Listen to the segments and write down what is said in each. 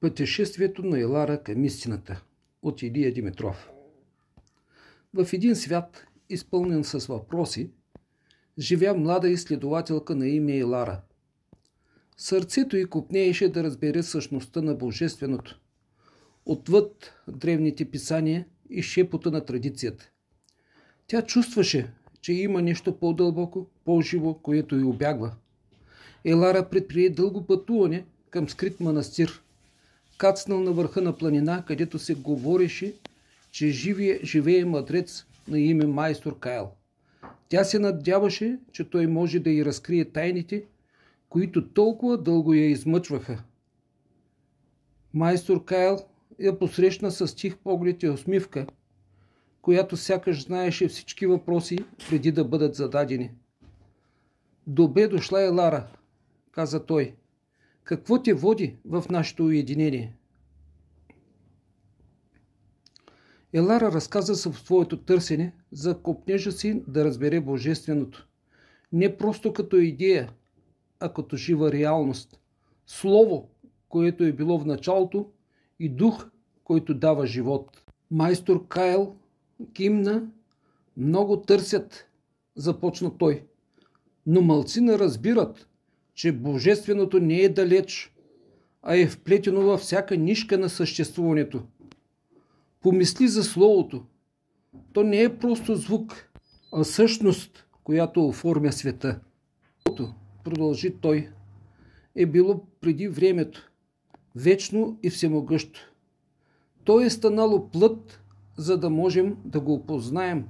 Пътешествието на Елара към истината от Илия Димитров. В един свят, изпълнен с въпроси, живя млада изследователка на име Елара. Сърцето й копнееше да разбере същността на Божественото, отвъд древните писания и шепота на традицията. Тя чувстваше, че има нещо по-дълбоко, по-живо, което й обягва. Елара предприе дълго пътуване към скрит манастир, кацнал на върха на планина, където се говореше, че живее мъдрец на име майстор Кайл. Тя се надяваше, че той може да й разкрие тайните, които толкова дълго я измъчваха. Майстор Кайл я посрещна с тих поглед и усмивка, която сякаш знаеше всички въпроси преди да бъдат зададени. "Добре дошла, Елара", каза той. "Какво те води в нашето уединение?" Елара разказа в своето търсене за копнежа си да разбере Божественото. Не просто като идея, а като жива реалност. Слово, което е било в началото, и дух, който дава живот. Майстор Кайл кимна. "Много търсят", започна той, "но малцина разбират, че Божественото не е далеч, а е вплетено във всяка нишка на съществуването. Помисли за Словото. То не е просто звук, а същност, която оформя света. Словото", продължи той, "е било преди времето, вечно и всемогъщо. То е станало плът, за да можем да го опознаем,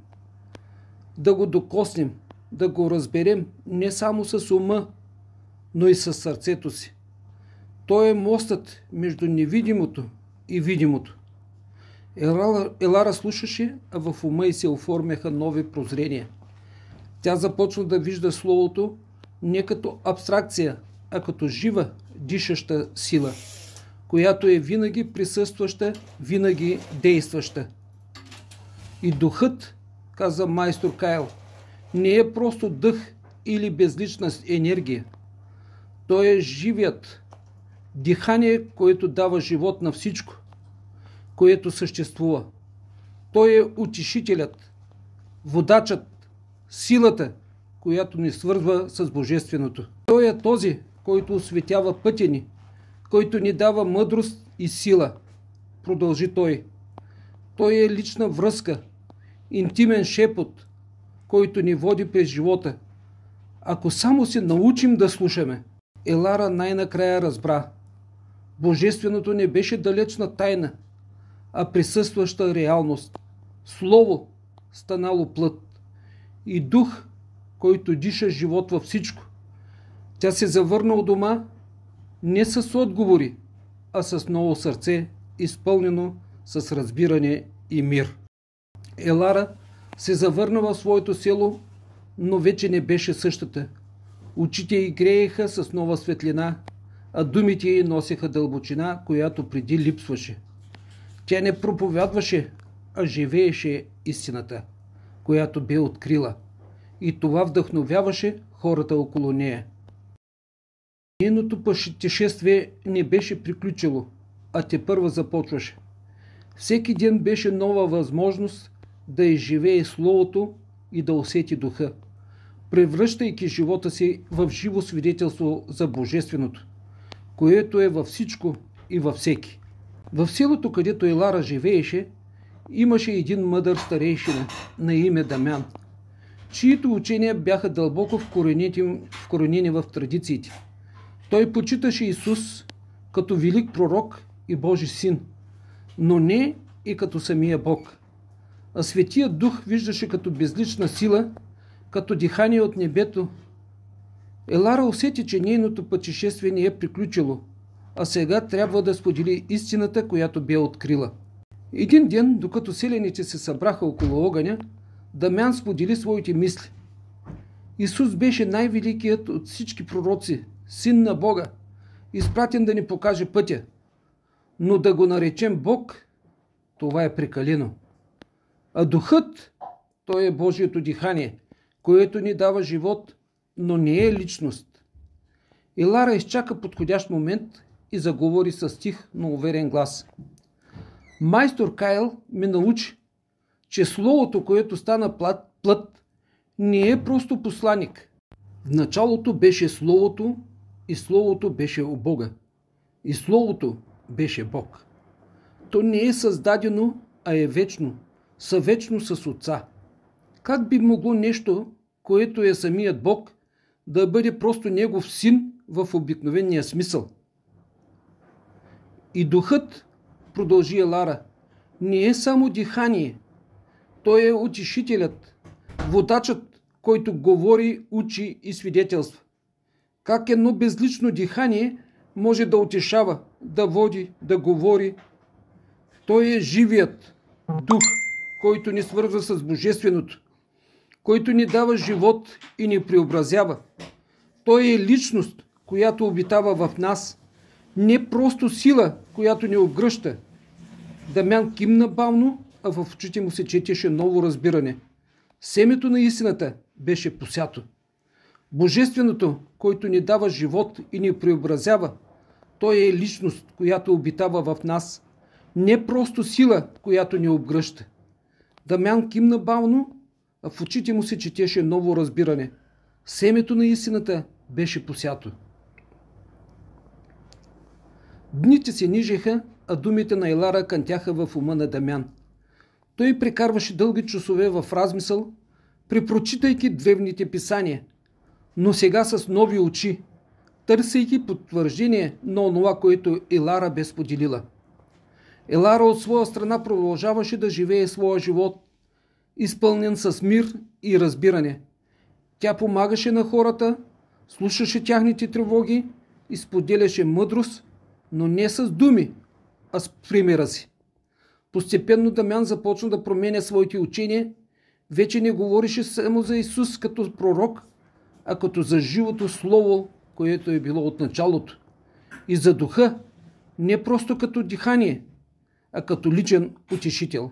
да го докоснем, да го разберем не само с ума, но и с сърцето си. То е мостът между невидимото и видимото." Елара слушаше, а в ума й се оформяха нови прозрения. Тя започна да вижда Словото не като абстракция, а като жива, дишаща сила, която е винаги присъстваща, винаги действаща. "И духът", каза майстор Кайл, "не е просто дъх или безлична енергия. Той е живият, дихание, което дава живот на всичко, което съществува. Той е утешителят, водачът, силата, която ни свързва с Божественото. Той е този, който осветява пътя ни, който ни дава мъдрост и сила", продължи той. "Той е лична връзка, интимен шепот, който ни води през живота. Ако само се научим да слушаме." Елара най-накрая разбра. Божественото не беше далечна тайна, а присъстваща реалност. Слово, станало плът, и дух, който диша живот във всичко. Тя се завърна у дома не с отговори, а с ново сърце, изпълнено с разбиране и мир. Елара се завърна в своето село, но вече не беше същата. Очите й грееха с нова светлина, а думите й носеха дълбочина, която преди липсваше. Тя не проповядваше, а живееше истината, която бе открила, и това вдъхновяваше хората около нея. Нейното пътешествие не беше приключило, а тепърва започваше. Всеки ден беше нова възможност да изживее Словото и да усети духа, превръщайки живота си в живо свидетелство за Божественото, което е във всичко и във всеки. В селото, където Елара живееше, имаше един мъдър старейшина на име Дамян, чието учения бяха дълбоко вкоренени в традициите. Той почиташе Исус като велик пророк и Божи син, но не и като самия Бог. А Светия Дух виждаше като безлична сила, като дихание от небето. Елара усети, че нейното пътешествие не е приключило, а сега трябва да сподели истината, която бе открила. Един ден, докато селяните се събраха около огъня, Дамян сподели своите мисли. Исус беше най-великият от всички пророци, син на Бога, изпратен да ни покаже пътя. Но да го наречем Бог, това е прекалено. А духът, той е Божието дихание, което ни дава живот, но не е личност. Елара изчака подходящ момент и заговори с тих, но уверен глас. Майстор Кайл ме научи, че Словото, което стана плът, не е просто посланик. В началото беше Словото и Словото беше у Бога. И Словото беше Бог. То не е създадено, а е вечно, съвечно с Отца. Как би могло нещо, което е самият Бог, да бъде просто Негов син в обикновения смисъл? И Духът, продължи Елара, не е само дихание. Той е утешителят, водачът, който говори, учи и свидетелства. Как едно безлично дихание може да утешава, да води, да говори? Той е живият дух, който ни свързва с Божественото, който ни дава живот и ни преобразява. Той е личност, която обитава в нас, не просто сила, която ни обгръща. Дамян кимна бавно, а в очите му се четеше ново разбиране. Семето на истината беше посято. Божественото, който ни дава живот и ни преобразява, той е личност, която обитава в нас, не просто сила, която ни обгръща. Дамян кимна бавно, а в очите му се четеше ново разбиране. Семето на истината беше посято. Дните се нижеха, а думите на Елара кънтяха в ума на Дамян. Той прекарваше дълги часове в размисъл, препрочитайки древните писания, но сега с нови очи, търсейки потвърждение на онова, което Елара бе споделила. Елара от своя страна продължаваше да живее своя живот, изпълнен с мир и разбиране. Тя помагаше на хората, слушаше тяхните тревоги и споделяше мъдрост, но не с думи, а с примера си. Постепенно Дамян започна да променя своите учения, вече не говореше само за Исус като пророк, а като за живото слово, което е било от началото. И за духа, не просто като дихание, а като личен утешител.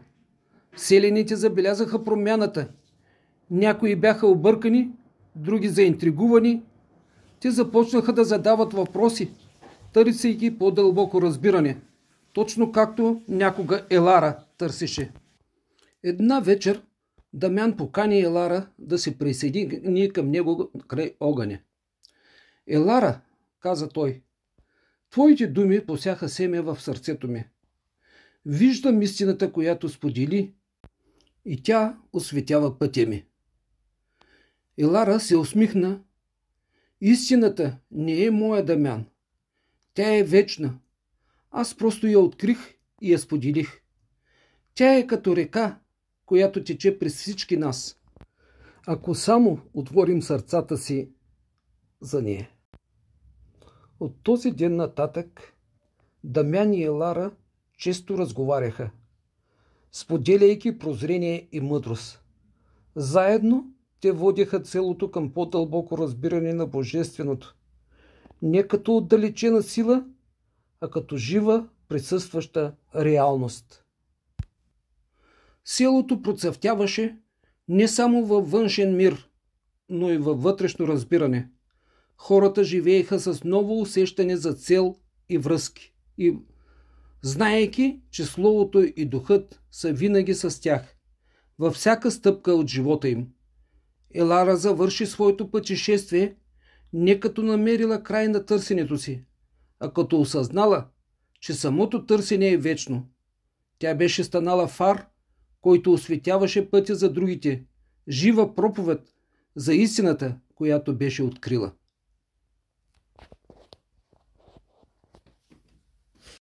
Селените забелязаха промяната. Някои бяха объркани, други заинтригувани. Те започнаха да задават въпроси, търсейки по-дълбоко разбиране, точно както някога Елара търсеше. Една вечер Дамян покани Елара да се присъедини към него край огъня. Елара, каза той, твоите думи посяха семе в сърцето ми. Виждам истината, която сподели, и тя осветява пътя ми. Елара се усмихна. Истината не е моя, Дамян. Тя е вечна. Аз просто я открих и я споделих. Тя е като река, която тече през всички нас, ако само отворим сърцата си за нея. От този ден нататък Дамян и Елара често разговаряха, споделяйки прозрение и мъдрост. Заедно те водеха целото към по-дълбоко разбиране на Божественото, не като отдалечена сила, а като жива, присъстваща реалност. Селото процъфтяваше не само във външен мир, но и във вътрешно разбиране. Хората живееха с ново усещане за цел и връзки, и знаейки, че Словото и Духът са винаги с тях, във всяка стъпка от живота им. Елара завърши своето пътешествие не като намерила край на търсенето си, а като осъзнала, че самото търсене е вечно. Тя беше станала фар, който осветяваше пътя за другите, жива проповед за истината, която беше открила.